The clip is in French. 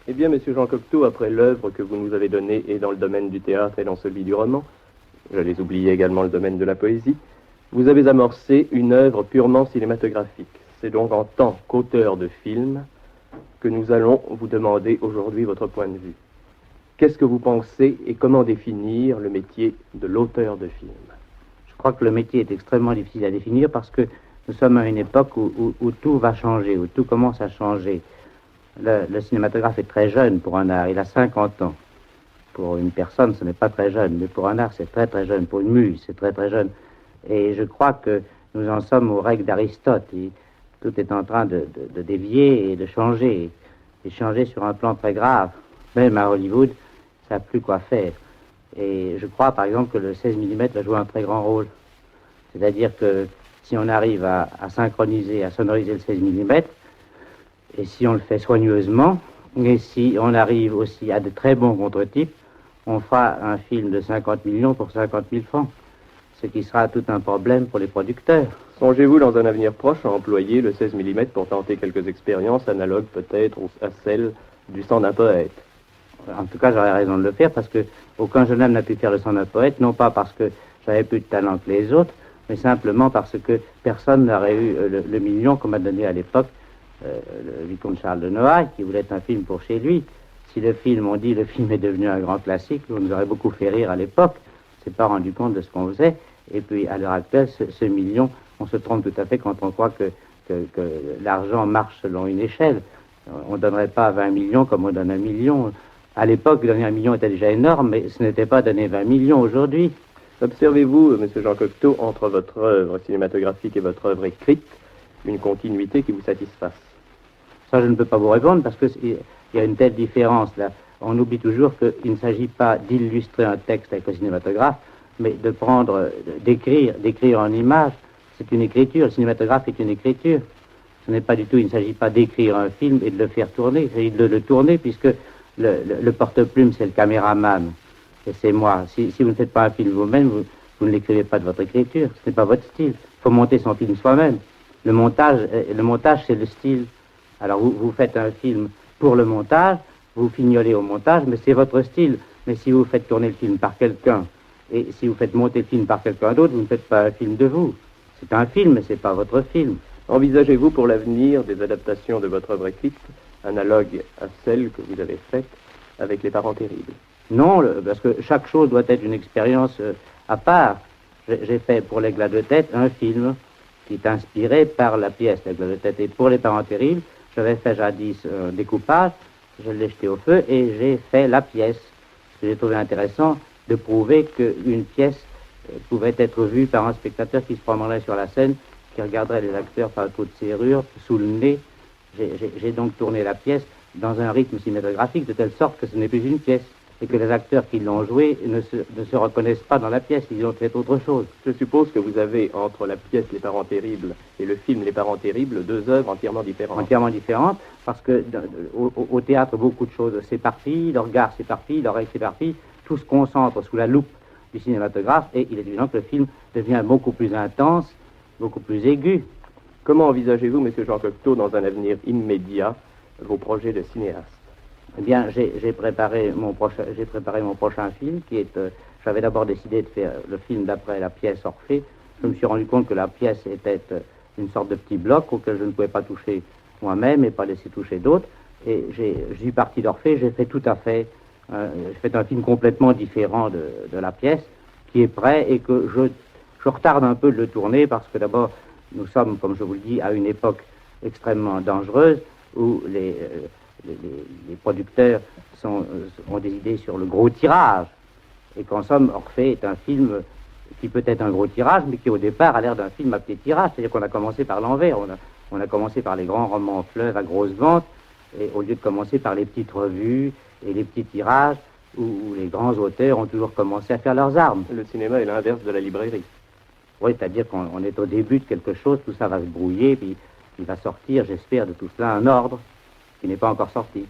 Eh bien, monsieur Jean Cocteau, après l'œuvre que vous nous avez donnée et dans le domaine du théâtre et dans celui du roman, j'allais oublier également le domaine de la poésie, vous avez amorcé une œuvre purement cinématographique. C'est donc en tant qu'auteur de film que nous allons vous demander aujourd'hui votre point de vue. Qu'est-ce que vous pensez et comment définir le métier de l'auteur de film? Je crois que le métier est extrêmement difficile à définir parce que nous sommes à une époque où tout va changer, où tout commence à changer. Le cinématographe est très jeune pour un art, il a 50 ans. Pour une personne, ce n'est pas très jeune, mais pour un art, c'est très très jeune. Pour une muse, c'est très très jeune. Et je crois que nous en sommes aux règles d'Aristote. Tout est en train de dévier et de changer. Et changer sur un plan très grave. Même à Hollywood, ça n'a plus quoi faire. Et je crois, par exemple, que le 16 mm va jouer un très grand rôle. C'est-à-dire que si on arrive à synchroniser, à sonoriser le 16 mm, et si on le fait soigneusement, et si on arrive aussi à de très bons contre-types, on fera un film de 50 millions pour 50 000 francs, ce qui sera tout un problème pour les producteurs. Songez-vous dans un avenir proche à employer le 16 mm pour tenter quelques expériences analogues peut-être à celles du sang d'un poète? En tout cas, j'aurais raison de le faire parce que aucun jeune homme n'a pu faire le sang d'un poète, non pas parce que j'avais plus de talent que les autres, mais simplement parce que personne n'aurait eu le million qu'on m'a donné à l'époque le vicomte Charles de Noailles, qui voulait un film pour chez lui. Si le film, on dit, le film est devenu un grand classique, on nous aurait beaucoup fait rire à l'époque. On ne s'est pas rendu compte de ce qu'on faisait. Et puis, à l'heure actuelle, ce million, on se trompe tout à fait quand on croit que l'argent marche selon une échelle. On ne donnerait pas 20 millions comme on donne 1 million. À l'époque, donner 1 million était déjà énorme, mais ce n'était pas donner 20 millions aujourd'hui. Observez-vous, monsieur Jean Cocteau, entre votre œuvre cinématographique et votre œuvre écrite, une continuité qui vous satisfasse? Ça, je ne peux pas vous répondre parce qu'il y a une telle différence là. On oublie toujours qu'il ne s'agit pas d'illustrer un texte avec le cinématographe, mais de prendre, d'écrire en image. C'est une écriture. Le cinématographe est une écriture. Ce n'est pas du tout, il ne s'agit pas d'écrire un film et de le faire tourner. Il s'agit de le tourner puisque le porte-plume, c'est le caméraman. Et c'est moi. Si vous ne faites pas un film vous-même, vous ne l'écrivez pas de votre écriture. Ce n'est pas votre style. Il faut monter son film soi-même. Le montage, c'est le style. Alors vous faites un film pour le montage, vous fignolez au montage, mais c'est votre style. Mais si vous faites tourner le film par quelqu'un, et si vous faites monter le film par quelqu'un d'autre, vous ne faites pas un film de vous. C'est un film, mais ce n'est pas votre film. Envisagez-vous pour l'avenir des adaptations de votre œuvre écrite, analogues à celles que vous avez faites avec Les Parents Terribles? Non, parce que chaque chose doit être une expérience à part. J'ai fait pour l'Aigle de tête un film qui est inspiré par la pièce l'Aigle de tête. Et pour Les Parents Terribles, j'avais fait jadis un découpage, je l'ai jeté au feu et j'ai fait la pièce. J'ai trouvé intéressant de prouver qu'une pièce pouvait être vue par un spectateur qui se promènerait sur la scène, qui regarderait les acteurs par un trou de serrure, sous le nez. J'ai donc tourné la pièce dans un rythme cinématographique de telle sorte que ce n'est plus une pièce et que les acteurs qui l'ont joué ne se reconnaissent pas dans la pièce, ils ont fait autre chose. Je suppose que vous avez, entre la pièce Les Parents Terribles et le film Les Parents Terribles, deux œuvres entièrement différentes. Entièrement différentes, parce que au théâtre, beaucoup de choses s'éparpillent, le regard s'éparpille, l'oreille s'éparpille, tout se concentre sous la loupe du cinématographe, et il est évident que le film devient beaucoup plus intense, beaucoup plus aigu. Comment envisagez-vous, monsieur Jean Cocteau, dans un avenir immédiat, vos projets de cinéaste? Eh bien, j'ai préparé mon prochain film, qui est... j'avais d'abord décidé de faire le film d'après la pièce Orphée. Je me suis rendu compte que la pièce était une sorte de petit bloc auquel je ne pouvais pas toucher moi-même et pas laisser toucher d'autres. Et j'ai suis parti d'Orphée, j'ai fait j'ai fait un film complètement différent de la pièce, qui est prêt et que je retarde un peu de le tourner parce que d'abord, nous sommes, comme je vous le dis, à une époque extrêmement dangereuse où les producteurs ont des idées sur le gros tirage. Et qu'en somme, Orphée est un film qui peut être un gros tirage, mais qui au départ a l'air d'un film à petit tirage. C'est-à-dire qu'on a commencé par l'envers. On a commencé par les grands romans fleuves à grosse vente, et au lieu de commencer par les petites revues et les petits tirages, où les grands auteurs ont toujours commencé à faire leurs armes. Le cinéma est l'inverse de la librairie. Oui, c'est-à-dire qu'on est au début de quelque chose, tout ça va se brouiller, puis il va sortir, j'espère, de tout cela un ordre qui n'est pas encore sorti.